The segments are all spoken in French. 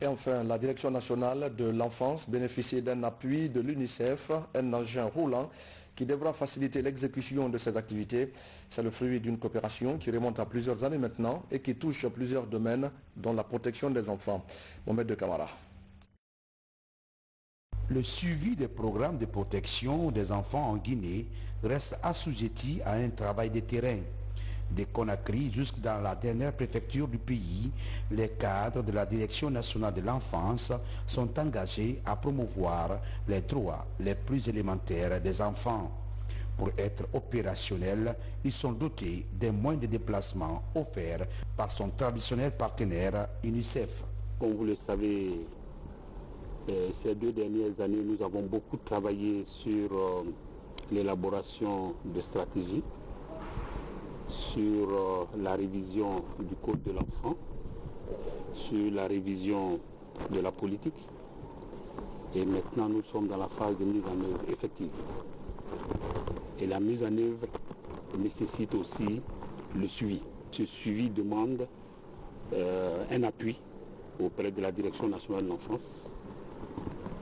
Et enfin, la Direction nationale de l'enfance bénéficie d'un appui de l'UNICEF, un engin roulant qui devra faciliter l'exécution de ces activités. C'est le fruit d'une coopération qui remonte à plusieurs années maintenant et qui touche plusieurs domaines, dont la protection des enfants. Mohamed de Camara. Le suivi des programmes de protection des enfants en Guinée reste assujetti à un travail de terrain. De Conakry jusque dans la dernière préfecture du pays, les cadres de la Direction nationale de l'enfance sont engagés à promouvoir les droits les plus élémentaires des enfants. Pour être opérationnels, ils sont dotés des moyens de déplacement offerts par son traditionnel partenaire UNICEF. Comme vous le savez, ces 2 dernières années, nous avons beaucoup travaillé sur l'élaboration de stratégies, sur la révision du Code de l'enfant, sur la révision de la politique. Et maintenant, nous sommes dans la phase de mise en œuvre effective. Et la mise en œuvre nécessite aussi le suivi. Ce suivi demande un appui auprès de la Direction nationale de l'enfance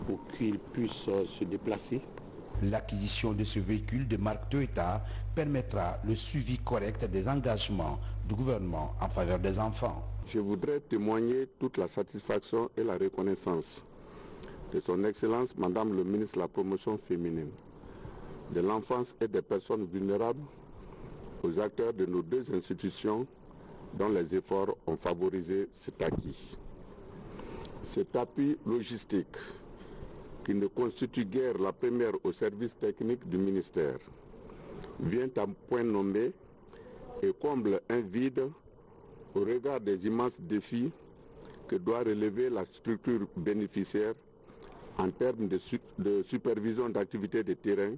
pour qu'ils puissent se déplacer. L'acquisition de ce véhicule de marque Toyota permettra le suivi correct des engagements du gouvernement en faveur des enfants. Je voudrais témoigner toute la satisfaction et la reconnaissance de son Excellence Madame le ministre de la Promotion féminine, de l'enfance et des personnes vulnérables, aux acteurs de nos 2 institutions dont les efforts ont favorisé cet acquis. Cet appui logistique, qui ne constitue guère la première au service technique du ministère, vient à point nommé et comble un vide au regard des immenses défis que doit relever la structure bénéficiaire en termes de supervision d'activités de terrain,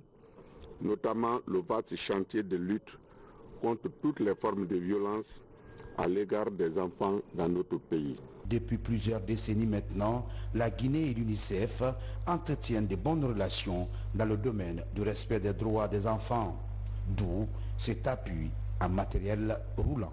notamment le vaste chantier de lutte contre toutes les formes de violence à l'égard des enfants dans notre pays. Depuis plusieurs décennies maintenant, la Guinée et l'UNICEF entretiennent de bonnes relations dans le domaine du respect des droits des enfants, d'où cet appui en matériel roulant.